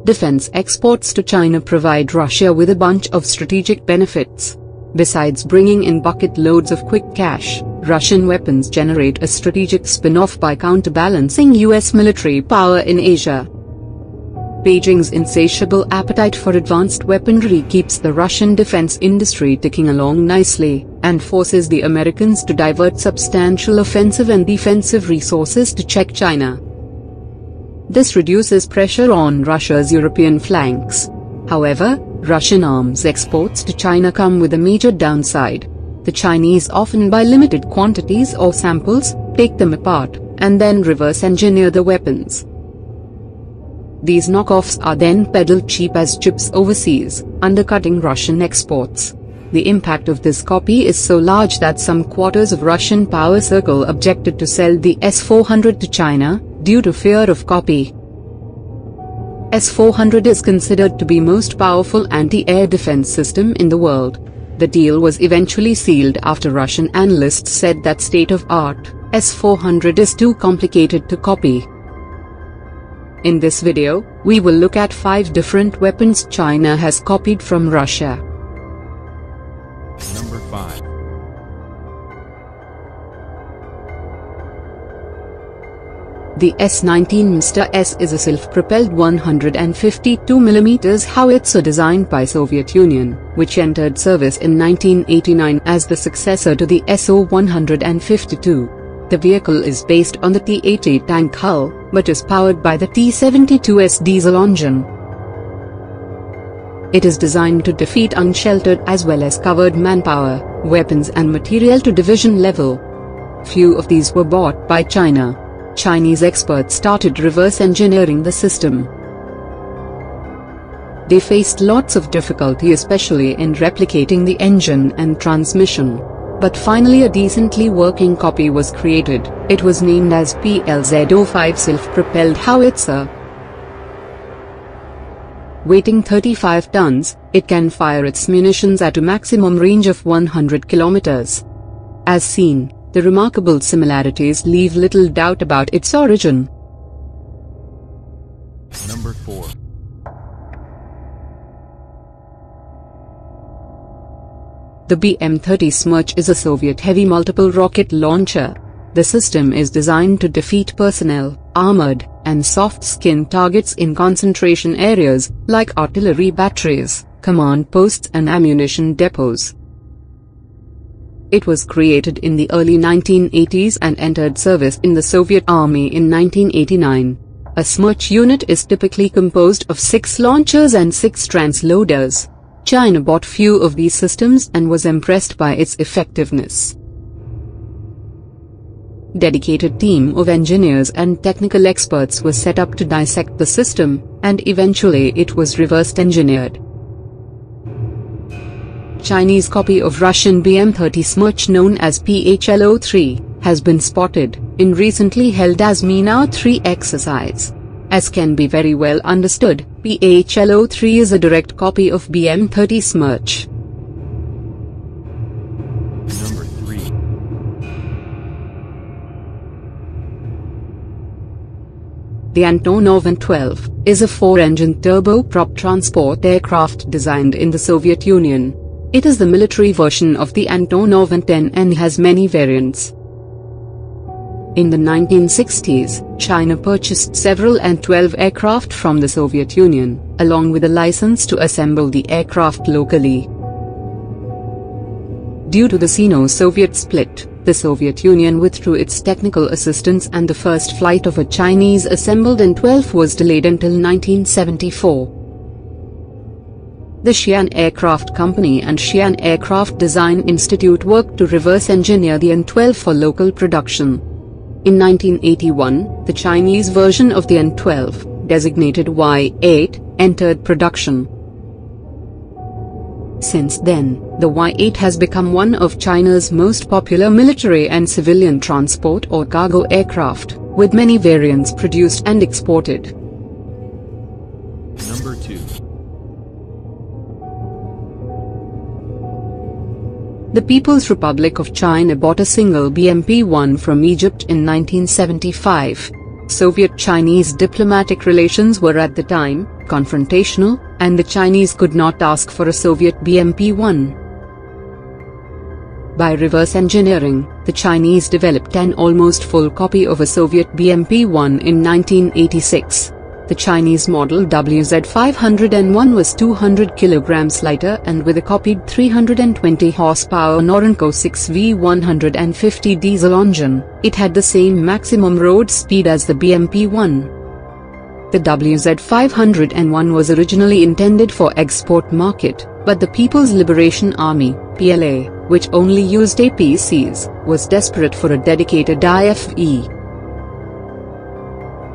Defense exports to China provide Russia with a bunch of strategic benefits. Besides bringing in bucket loads of quick cash, Russian weapons generate a strategic spin-off by counterbalancing US military power in Asia. Beijing's insatiable appetite for advanced weaponry keeps the Russian defense industry ticking along nicely, and forces the Americans to divert substantial offensive and defensive resources to check China. This reduces pressure on Russia's European flanks. However, Russian arms exports to China come with a major downside. The Chinese often buy limited quantities or samples, take them apart, and then reverse engineer the weapons. These knockoffs are then peddled cheap as chips overseas, undercutting Russian exports. The impact of this copy is so large that some quarters of Russian power circle objected to sell the S-400 to China, due to fear of copy. S-400 is considered to be most powerful anti-air defense system in the world. The deal was eventually sealed after Russian analysts said that state-of-art S-400 is too complicated to copy. In this video, we will look at 5 different weapons China has copied from Russia. Number 5. The S-19 Mr. S is a self-propelled 152mm howitzer designed by Soviet Union, which entered service in 1989 as the successor to the SO-152. The vehicle is based on the T-80 tank hull, but is powered by the T-72S diesel engine. It is designed to defeat unsheltered as well as covered manpower, weapons and material to division level. Few of these were bought by China. Chinese experts started reverse engineering the system. They faced lots of difficulty, especially in replicating the engine and transmission. But finally a decently working copy was created. It was named as PLZ-05 self-propelled howitzer. Weighing 35 tons, it can fire its munitions at a maximum range of 100 kilometers. As seen, the remarkable similarities leave little doubt about its origin. Number 4. The BM-30 Smerch is a Soviet heavy multiple rocket launcher. The system is designed to defeat personnel, armored, and soft-skinned targets in concentration areas, like artillery batteries, command posts and ammunition depots. It was created in the early 1980s and entered service in the Soviet Army in 1989. A Smerch unit is typically composed of 6 launchers and 6 transloaders. China bought few of these systems and was impressed by its effectiveness. Dedicated team of engineers and technical experts was set up to dissect the system, and eventually it was reverse engineered. Chinese copy of Russian BM-30 Smerch known as PHL-03 has been spotted in recently held ASMENA-3 exercise. As can be very well understood, PHL-03 is a direct copy of BM-30 Smerch. Number 3. The Antonov An-12 is a 4-engine turboprop transport aircraft designed in the Soviet Union. It is the military version of the Antonov An-10 and has many variants. In the 1960s, China purchased several An-12 aircraft from the Soviet Union, along with a license to assemble the aircraft locally. Due to the Sino-Soviet split, the Soviet Union withdrew its technical assistance and the first flight of a Chinese-assembled An-12 was delayed until 1974. The Xi'an Aircraft Company and Xi'an Aircraft Design Institute worked to reverse engineer the An-12 for local production. In 1981, the Chinese version of the An-12, designated Y-8, entered production. Since then, the Y-8 has become one of China's most popular military and civilian transport or cargo aircraft, with many variants produced and exported. Number 2. The People's Republic of China bought a single BMP-1 from Egypt in 1975. Soviet-Chinese diplomatic relations were at the time confrontational, and the Chinese could not ask for a Soviet BMP-1. By reverse engineering, the Chinese developed an almost full copy of a Soviet BMP-1 in 1986. The Chinese model WZ501 was 200 kilograms lighter and with a copied 320 horsepower Norinco 6V150 diesel engine, it had the same maximum road speed as the BMP-1. The WZ501 was originally intended for export market, but the People's Liberation Army (PLA), which only used APCs, was desperate for a dedicated IFV.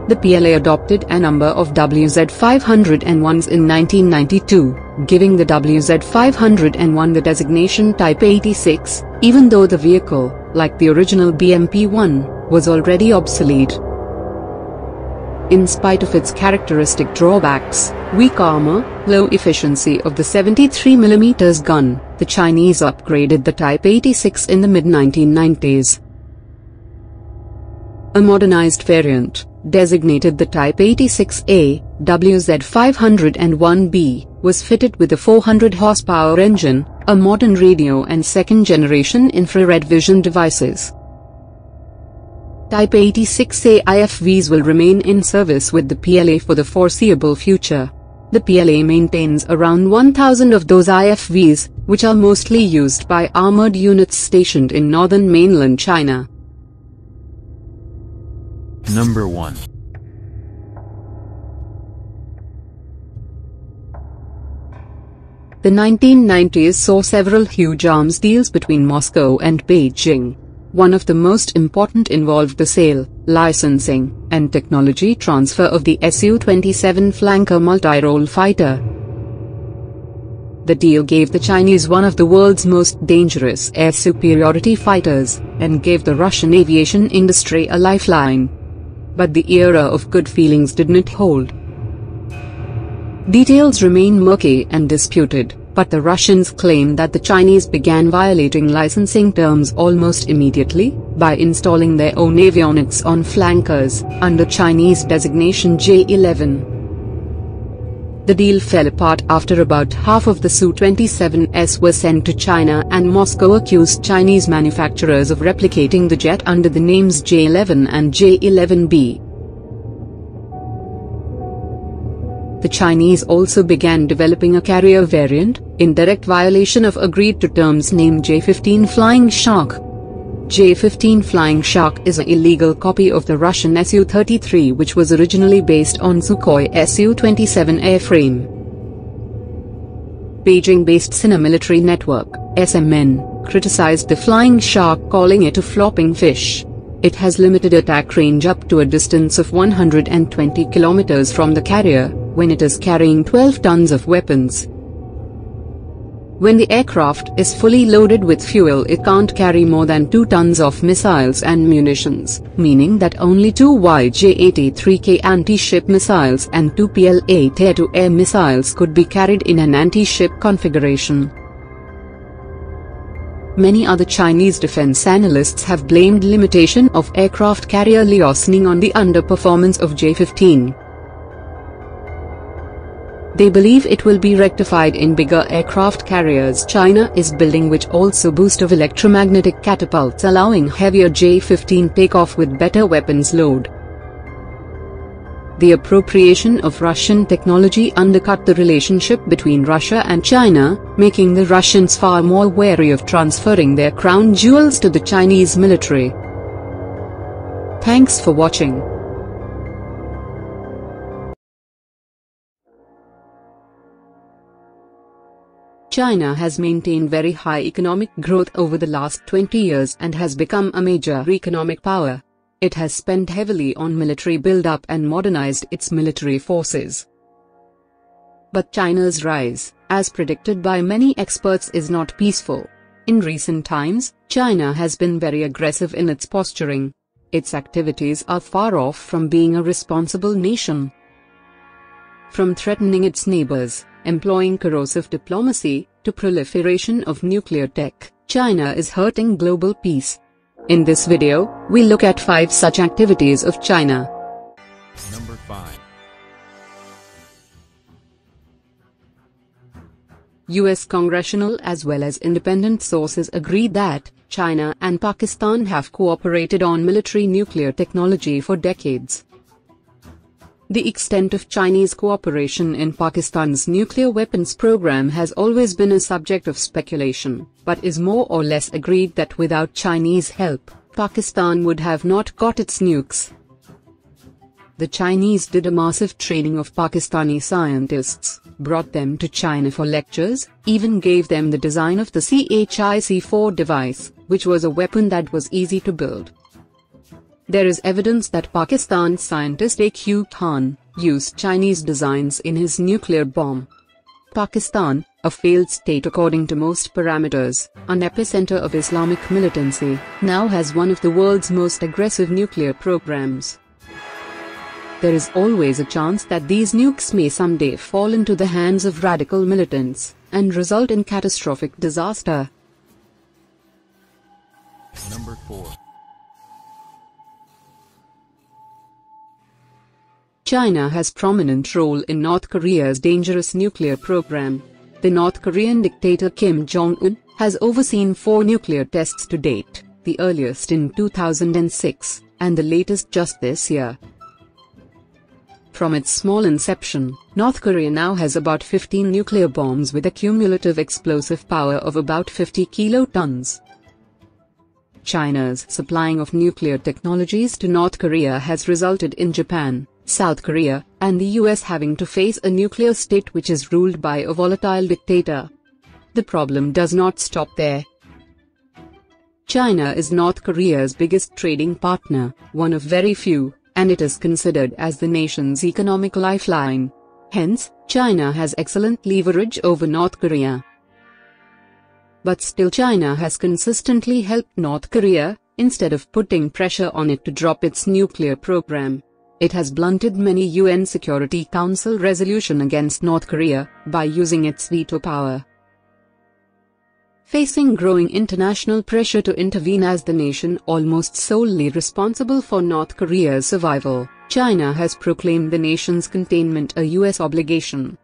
The PLA adopted a number of WZ501s in 1992, giving the WZ501 the designation Type 86, even though the vehicle, like the original BMP-1, was already obsolete. In spite of its characteristic drawbacks, weak armor, low efficiency of the 73mm gun, the Chinese upgraded the Type 86 in the mid-1990s. A modernized variant, designated the Type 86A, WZ501B, was fitted with a 400 horsepower engine, a modern radio and second-generation infrared vision devices. Type 86A IFVs will remain in service with the PLA for the foreseeable future. The PLA maintains around 1,000 of those IFVs, which are mostly used by armored units stationed in northern mainland China. Number 1. The 1990s saw several huge arms deals between Moscow and Beijing. One of the most important involved the sale, licensing, and technology transfer of the Su-27 flanker multi-role fighter. The deal gave the Chinese one of the world's most dangerous air superiority fighters, and gave the Russian aviation industry a lifeline. But the era of good feelings did not hold. Details remain murky and disputed, but the Russians claim that the Chinese began violating licensing terms almost immediately, by installing their own avionics on flankers, under Chinese designation J-11. The deal fell apart after about half of the Su-27s were sent to China and Moscow accused Chinese manufacturers of replicating the jet under the names J-11 and J-11B. The Chinese also began developing a carrier variant, in direct violation of agreed-to terms named J-15 Flying Shark. J-15 Flying Shark is an illegal copy of the Russian Su-33 which was originally based on Sukhoi Su-27 airframe. Beijing-based Sina Military Network, SMN, criticized the Flying Shark calling it a flopping fish. It has limited attack range up to a distance of 120 kilometers from the carrier, when it is carrying 12 tons of weapons. When the aircraft is fully loaded with fuel, it can't carry more than 2 tons of missiles and munitions, meaning that only 2 YJ-83K anti-ship missiles and 2 PL-8 air-to-air missiles could be carried in an anti-ship configuration. Many other Chinese defense analysts have blamed limitation of aircraft carrier liaoning on the underperformance of J-15. They believe it will be rectified in bigger aircraft carriers China is building, which also boost of electromagnetic catapults, allowing heavier J-15 takeoff with better weapons load. The appropriation of Russian technology undercut the relationship between Russia and China, making the Russians far more wary of transferring their crown jewels to the Chinese military. Thanks for watching. China has maintained very high economic growth over the last 20 years and has become a major economic power. It has spent heavily on military build-up and modernized its military forces. But China's rise, as predicted by many experts, is not peaceful. In recent times, China has been very aggressive in its posturing. Its activities are far off from being a responsible nation. From threatening its neighbors, employing corrosive diplomacy, to proliferation of nuclear tech, China is hurting global peace. In this video, we look at 5 such activities of China. Number 5. US congressional as well as independent sources agree that China and Pakistan have cooperated on military nuclear technology for decades. The extent of Chinese cooperation in Pakistan's nuclear weapons program has always been a subject of speculation, but is more or less agreed that without Chinese help, Pakistan would have not got its nukes. The Chinese did a massive training of Pakistani scientists, brought them to China for lectures, even gave them the design of the CHIC-4 device, which was a weapon that was easy to build. There is evidence that Pakistan's scientist A.Q. Khan used Chinese designs in his nuclear bomb. Pakistan, a failed state according to most parameters, an epicenter of Islamic militancy, now has one of the world's most aggressive nuclear programs. There is always a chance that these nukes may someday fall into the hands of radical militants and result in catastrophic disaster. Number 4. China has prominent role in North Korea's dangerous nuclear program. The North Korean dictator Kim Jong-un has overseen 4 nuclear tests to date, the earliest in 2006, and the latest just this year. From its small inception, North Korea now has about 15 nuclear bombs with a cumulative explosive power of about 50 kilotons. China's supplying of nuclear technologies to North Korea has resulted in Japan, South Korea, and the US having to face a nuclear state which is ruled by a volatile dictator. The problem does not stop there. China is North Korea's biggest trading partner, one of very few, and it is considered as the nation's economic lifeline. Hence, China has excellent leverage over North Korea. But still China has consistently helped North Korea, instead of putting pressure on it to drop its nuclear program. It has blunted many UN Security Council resolutions against North Korea by using its veto power. Facing growing international pressure to intervene as the nation almost solely responsible for North Korea's survival, China has proclaimed the nation's containment a US obligation.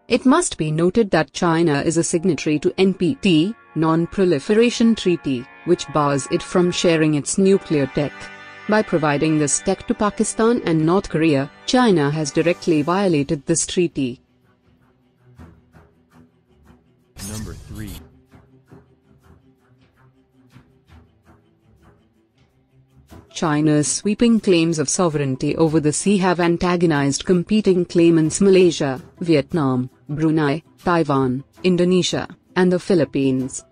It must be noted that China is a signatory to NPT, Non-Proliferation Treaty, which bars it from sharing its nuclear tech. By providing this tech to Pakistan and North Korea, China has directly violated this treaty. Number 3. China's sweeping claims of sovereignty over the sea have antagonized competing claimants Malaysia, Vietnam, Brunei, Taiwan, Indonesia, and the Philippines.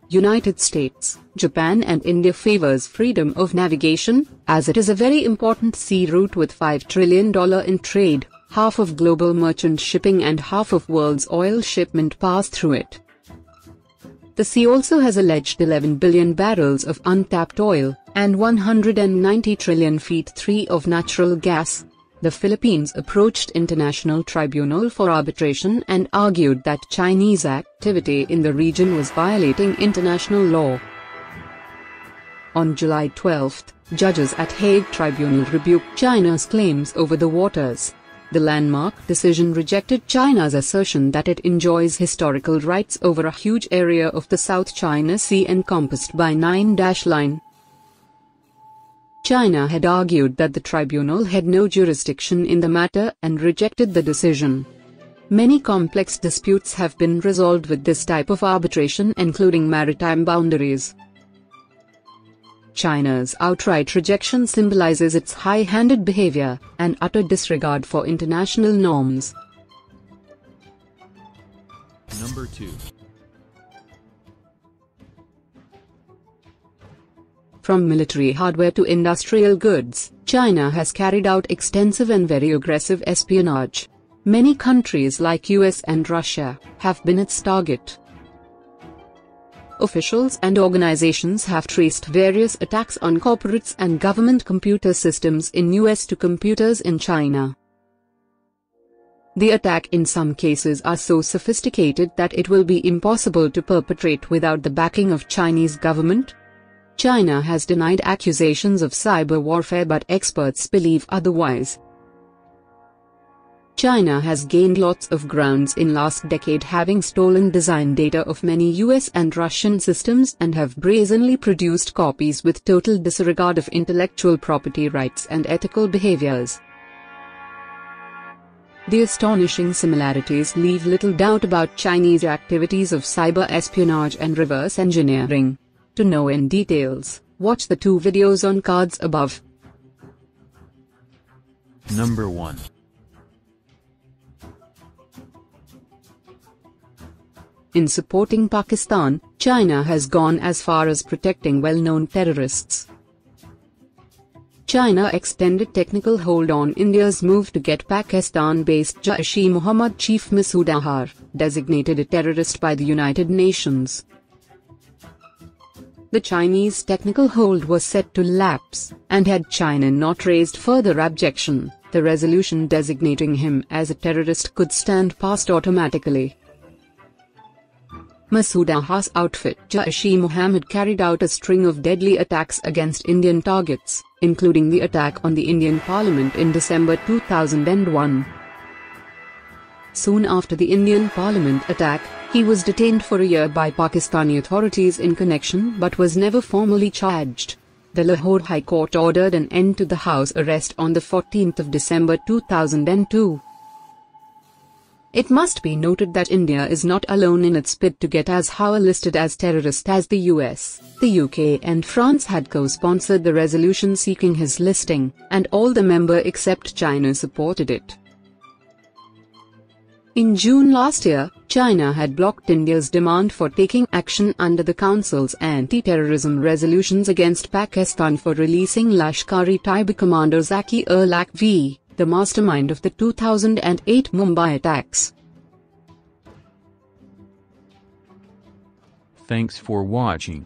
United States, Japan and India favors freedom of navigation, as it is a very important sea route with $5 trillion in trade, half of global merchant shipping and half of world's oil shipment pass through it. The sea also has alleged 11 billion barrels of untapped oil, and 190 trillion feet 3 of natural gas. The Philippines approached International Tribunal for arbitration and argued that Chinese activity in the region was violating international law. On July 12, judges at Hague Tribunal rebuked China's claims over the waters. The landmark decision rejected China's assertion that it enjoys historical rights over a huge area of the South China Sea encompassed by 9-line. China had argued that the tribunal had no jurisdiction in the matter and rejected the decision. Many complex disputes have been resolved with this type of arbitration, including maritime boundaries. China's outright rejection symbolizes its high-handed behavior and utter disregard for international norms. Number 2. From military hardware to industrial goods, China has carried out extensive and very aggressive espionage. Many countries like US and Russia have been its target. Officials and organizations have traced various attacks on corporates and government computer systems in US to computers in China. The attack in some cases are so sophisticated that it will be impossible to perpetrate without the backing of Chinese government. China has denied accusations of cyber warfare, but experts believe otherwise. China has gained lots of grounds in last decade, having stolen design data of many US and Russian systems and have brazenly produced copies with total disregard of intellectual property rights and ethical behaviors. The astonishing similarities leave little doubt about Chinese activities of cyber espionage and reverse engineering. To know in details, watch the 2 videos on cards above. Number 1. In supporting Pakistan, China has gone as far as protecting well-known terrorists. China extended technical hold on India's move to get Pakistan-based Jaish-e-Mohammed chief Masood Azhar, designated a terrorist by the United Nations. The Chinese technical hold was set to lapse, and had China not raised further objection, the resolution designating him as a terrorist could stand passed automatically. Masood Azhar's outfit Jaish-e-Mohammed carried out a string of deadly attacks against Indian targets, including the attack on the Indian Parliament in December 2001. Soon after the Indian Parliament attack, he was detained for a year by Pakistani authorities in connection but was never formally charged. The Lahore High Court ordered an end to the house arrest on the 14th of December 2002. It must be noted that India is not alone in its bid to get Azhar listed as terrorist, as the US, the UK and France had co-sponsored the resolution seeking his listing, and all the members except China supported it. In June last year, China had blocked India's demand for taking action under the Council's anti-terrorism resolutions against Pakistan for releasing Lashkar-e-Taiba commander Zaki-ur Lakhvi, the mastermind of the 2008 Mumbai attacks. Thanks for watching.